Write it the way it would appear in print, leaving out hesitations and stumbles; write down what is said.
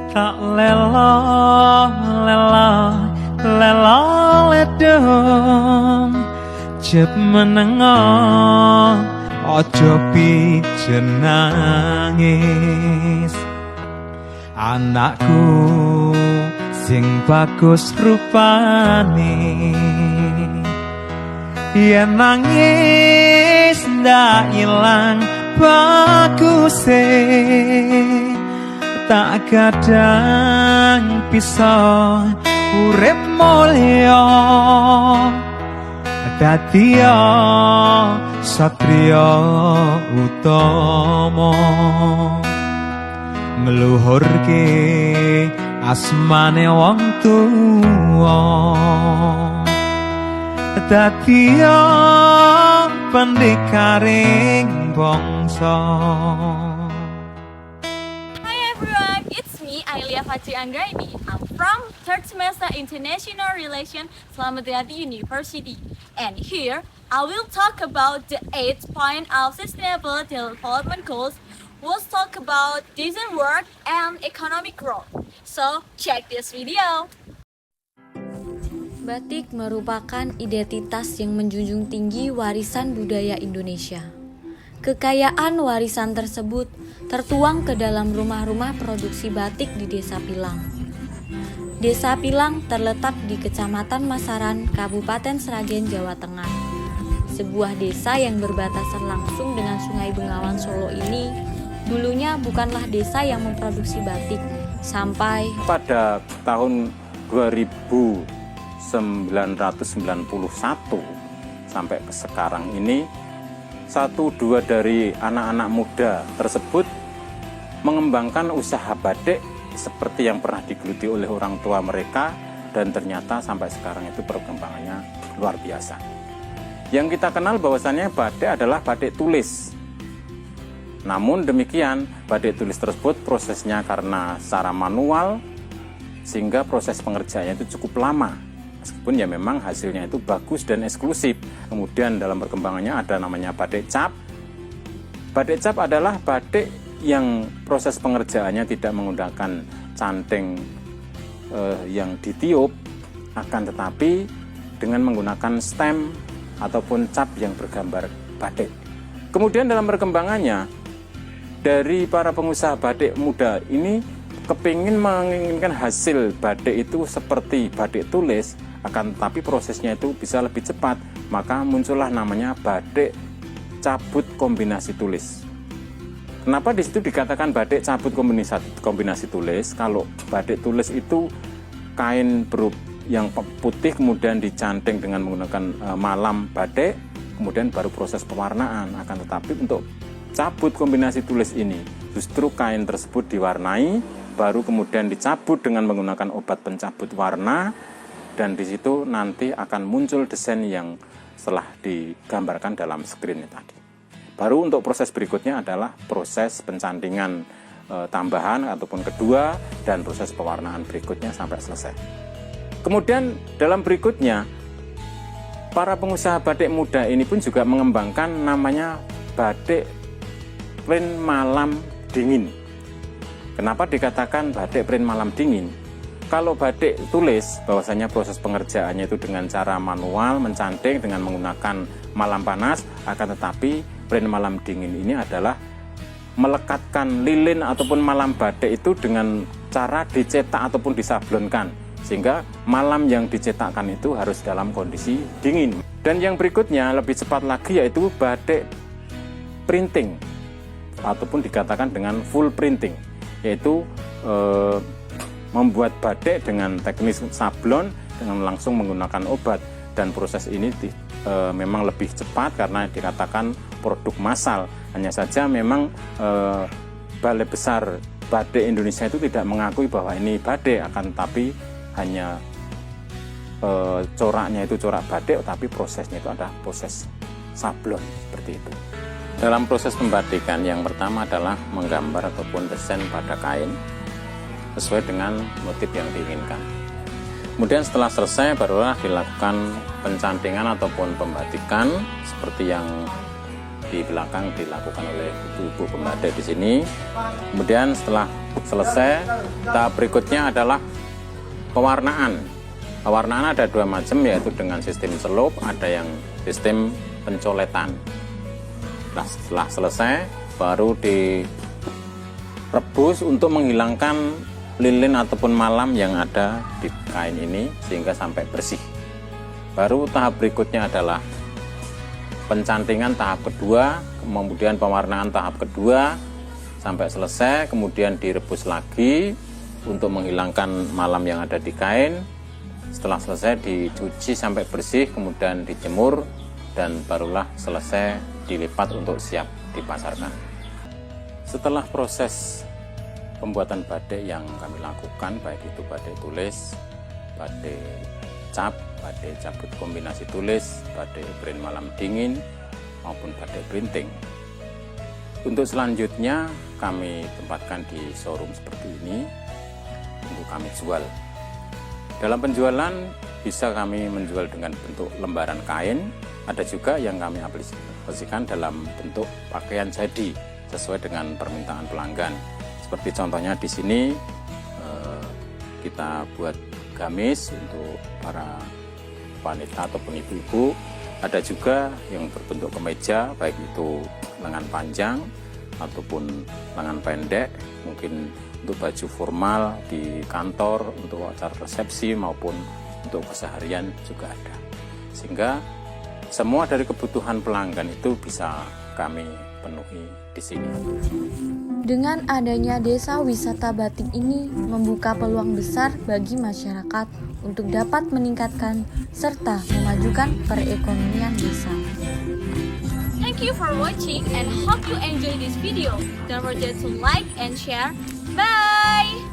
tak lelo lelo lelo ledong jep menengo ojo pijen nangis anakku sing bagus rupane yen nangis ndak ilang baguse tak kadang bisa urip mulya dadiya satriya utama ngluhurke asmane wong tuwa dadiya pendikaring bangsa. Hi everyone, it's me Ailia Fajri Anggraini. I'm from third semester International Relations Slamet Riyadi University. And here I will talk about the 8th point of Sustainable Development Goals. We'll talk about decent work and economic growth. So check this video. Batik merupakan identitas yang menjunjung tinggi warisan budaya Indonesia. Kekayaan warisan tersebut tertuang ke dalam rumah-rumah produksi batik di Desa Pilang. Desa Pilang terletak di Kecamatan Masaran, Kabupaten Sragen, Jawa Tengah. Sebuah desa yang berbatasan langsung dengan Sungai Bengawan Solo ini dulunya bukanlah desa yang memproduksi batik sampai pada tahun 1991 sampai ke sekarang ini 1-2 dari anak-anak muda tersebut mengembangkan usaha batik seperti yang pernah digeluti oleh orang tua mereka dan ternyata sampai sekarang itu perkembangannya luar biasa. Yang kita kenal bahwasannya batik adalah batik tulis. Namun demikian, batik tulis tersebut prosesnya karena secara manual sehingga proses pengerjaannya itu cukup lama. Meskipun ya memang hasilnya itu bagus dan eksklusif. Kemudian dalam perkembangannya ada namanya batik cap. Batik cap adalah batik yang proses pengerjaannya tidak menggunakan canting yang ditiup, akan tetapi dengan menggunakan stem ataupun cap yang bergambar batik. Kemudian dalam perkembangannya dari para pengusaha batik muda ini menginginkan hasil batik itu seperti batik tulis, akan tetapi prosesnya itu bisa lebih cepat, maka muncullah namanya batik cabut kombinasi tulis. Kenapa di situ dikatakan batik cabut kombinasi tulis? Kalau batik tulis itu kain yang putih kemudian dicanting dengan menggunakan malam batik, kemudian baru proses pewarnaan. Akan tetapi untuk cabut kombinasi tulis ini justru kain tersebut diwarnai, baru kemudian dicabut dengan menggunakan obat pencabut warna, dan di situ nanti akan muncul desain yang setelah digambarkan dalam screen tadi. Baru untuk proses berikutnya adalah proses pencantingan tambahan ataupun kedua dan proses pewarnaan berikutnya sampai selesai. Kemudian dalam berikutnya para pengusaha batik muda ini pun juga mengembangkan namanya batik print malam dingin. Kenapa dikatakan batik print malam dingin? Kalau batik tulis, bahwasanya proses pengerjaannya itu dengan cara manual, mencanting dengan menggunakan malam panas, akan tetapi print malam dingin ini adalah melekatkan lilin ataupun malam batik itu dengan cara dicetak ataupun disablonkan, sehingga malam yang dicetakkan itu harus dalam kondisi dingin. Dan yang berikutnya lebih cepat lagi yaitu batik printing ataupun dikatakan dengan full printing, yaitu membuat batik dengan teknis sablon dengan langsung menggunakan obat, dan proses ini memang lebih cepat karena dikatakan produk massal. Hanya saja memang Balai Besar Batik Indonesia itu tidak mengakui bahwa ini batik, akan tapi hanya coraknya itu corak batik, tapi prosesnya itu adalah proses sablon seperti itu. Dalam proses pembatikan yang pertama adalah menggambar ataupun desain pada kain sesuai dengan motif yang diinginkan. Kemudian setelah selesai barulah dilakukan pencantingan ataupun pembatikan seperti yang di belakang dilakukan oleh ibu-ibu pembatik di sini. Kemudian setelah selesai, tahap berikutnya adalah pewarnaan. Pewarnaan ada dua macam, yaitu dengan sistem celup, ada yang sistem pencoletan. Nah, setelah selesai baru direbus untuk menghilangkan lilin ataupun malam yang ada di kain ini sehingga sampai bersih. Baru tahap berikutnya adalah pencantingan tahap kedua, kemudian pewarnaan tahap kedua sampai selesai, kemudian direbus lagi untuk menghilangkan malam yang ada di kain. Setelah selesai dicuci sampai bersih, kemudian dijemur dan barulah selesai dilipat untuk siap dipasarkan. Setelah proses pembuatan batik yang kami lakukan, baik itu batik tulis, batik cap, batik cabut kombinasi tulis, batik print malam dingin, maupun batik printing. Untuk selanjutnya kami tempatkan di showroom seperti ini untuk kami jual. Dalam penjualan bisa kami menjual dengan bentuk lembaran kain, ada juga yang kami aplikasikan dalam bentuk pakaian jadi sesuai dengan permintaan pelanggan. Seperti contohnya di sini kita buat gamis untuk para wanita ataupun ibu-ibu. Ada juga yang berbentuk kemeja, baik itu lengan panjang ataupun lengan pendek, mungkin untuk baju formal di kantor, untuk acara resepsi maupun untuk keseharian juga ada. Sehingga semua dari kebutuhan pelanggan itu bisa kami penuhi di sini. Dengan adanya desa wisata batik ini membuka peluang besar bagi masyarakat untuk dapat meningkatkan serta memajukan perekonomian desa. Thank you for watching and hope you enjoy this video. Don't forget to like and share. Bye!